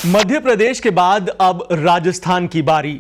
मध्य प्रदेश के बाद अब राजस्थान की बारी।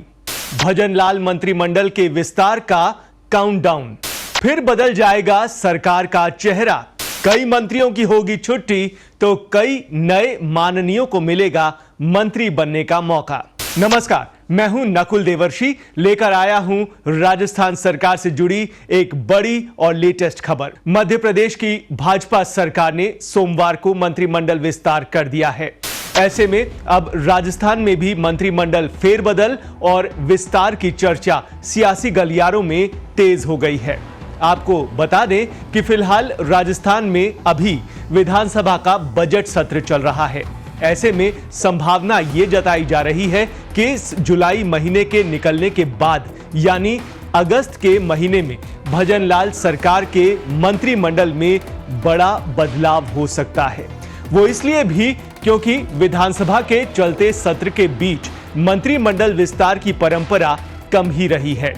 भजनलाल मंत्रिमंडल के विस्तार का काउंटडाउन। फिर बदल जाएगा सरकार का चेहरा। कई मंत्रियों की होगी छुट्टी तो कई नए माननीयों को मिलेगा मंत्री बनने का मौका। नमस्कार, मैं हूं नकुल देवर्षि, लेकर आया हूं राजस्थान सरकार से जुड़ी एक बड़ी और लेटेस्ट खबर। मध्य प्रदेश की भाजपा सरकार ने सोमवार को मंत्रिमंडल विस्तार कर दिया है। ऐसे में अब राजस्थान में भी मंत्रिमंडल फेरबदल और विस्तार की चर्चा सियासी गलियारों में तेज हो गई है। आपको बता दें कि फिलहाल राजस्थान में अभी विधानसभा का बजट सत्र चल रहा है। ऐसे में संभावना ये जताई जा रही है कि इस जुलाई महीने के निकलने के बाद यानी अगस्त के महीने में भजनलाल सरकार के मंत्रिमंडल में बड़ा बदलाव हो सकता है। वो इसलिए भी क्योंकि विधानसभा के चलते सत्र के बीच मंत्रिमंडल विस्तार की परंपरा कम ही रही है।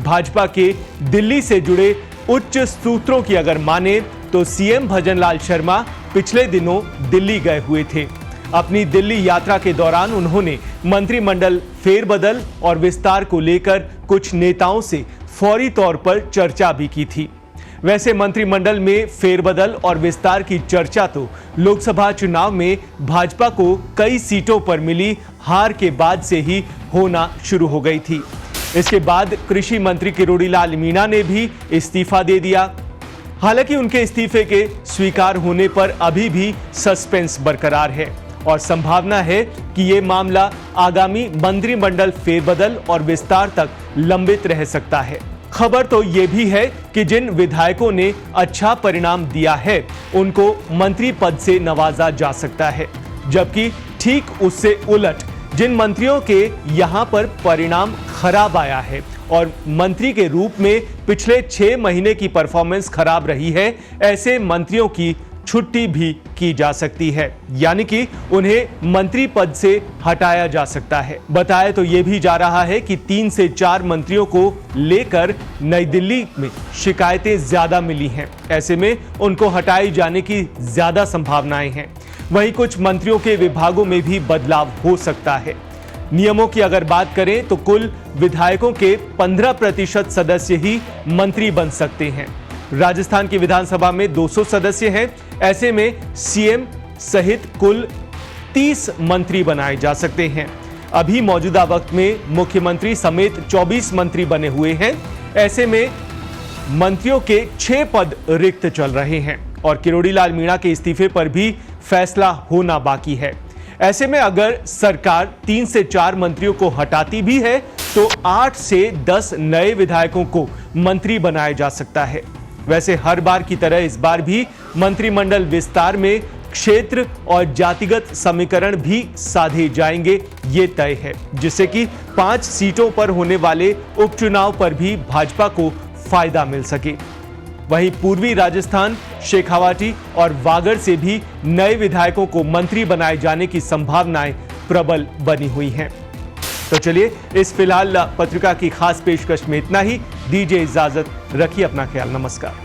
भाजपा के दिल्ली से जुड़े उच्च सूत्रों की अगर माने तो सीएम भजनलाल शर्मा पिछले दिनों दिल्ली गए हुए थे। अपनी दिल्ली यात्रा के दौरान उन्होंने मंत्रिमंडल फेरबदल और विस्तार को लेकर कुछ नेताओं से फौरी तौर पर चर्चा भी की थी। वैसे मंत्रिमंडल में फेरबदल और विस्तार की चर्चा तो लोकसभा चुनाव में भाजपा को कई सीटों पर मिली हार के बाद से ही होना शुरू हो गई थी। इसके बाद कृषि मंत्री किरोड़ीलाल मीणा ने भी इस्तीफा दे दिया। हालांकि उनके इस्तीफे के स्वीकार होने पर अभी भी सस्पेंस बरकरार है और संभावना है कि ये मामला आगामी मंत्रिमंडल फेरबदल और विस्तार तक लंबित रह सकता है। खबर तो ये भी है कि जिन विधायकों ने अच्छा परिणाम दिया है उनको मंत्री पद से नवाजा जा सकता है, जबकि ठीक उससे उलट जिन मंत्रियों के यहां पर परिणाम खराब आया है और मंत्री के रूप में पिछले 6 महीने की परफॉर्मेंस खराब रही है, ऐसे मंत्रियों की छुट्टी भी की जा सकती है, यानी कि उन्हें मंत्री पद से हटाया जा सकता है। बताया तो यह भी जा रहा है कि 3 से 4 मंत्रियों को लेकर नई दिल्ली में शिकायतें ज्यादा मिली हैं। ऐसे में उनको हटाए जाने की ज्यादा संभावनाएं हैं। वहीं कुछ मंत्रियों के विभागों में भी बदलाव हो सकता है। नियमों की अगर बात करें तो कुल विधायकों के 15% सदस्य ही मंत्री बन सकते हैं। राजस्थान की विधानसभा में 200 सदस्य हैं। ऐसे में सीएम सहित कुल 30 मंत्री बनाए जा सकते हैं। अभी मौजूदा वक्त में मुख्यमंत्री समेत 24 मंत्री बने हुए हैं। ऐसे में मंत्रियों के 6 पद रिक्त चल रहे हैं और किरोड़ीलाल मीणा के इस्तीफे पर भी फैसला होना बाकी है। ऐसे में अगर सरकार 3 से 4 मंत्रियों को हटाती भी है तो 8 से 10 नए विधायकों को मंत्री बनाया जा सकता है। वैसे हर बार की तरह इस बार भी मंत्रिमंडल विस्तार में क्षेत्र और जातिगत समीकरण भी साधे जाएंगे, ये तय है, जिससे कि 5 सीटों पर होने वाले उपचुनाव पर भी भाजपा को फायदा मिल सके। वहीं पूर्वी राजस्थान, शेखावाटी और वागड़ से भी नए विधायकों को मंत्री बनाए जाने की संभावनाएं प्रबल बनी हुई हैं। तो चलिए, इस फिलहाल पत्रिका की खास पेशकश में इतना ही। दीजिए इजाजत, रखिए अपना ख्याल। नमस्कार।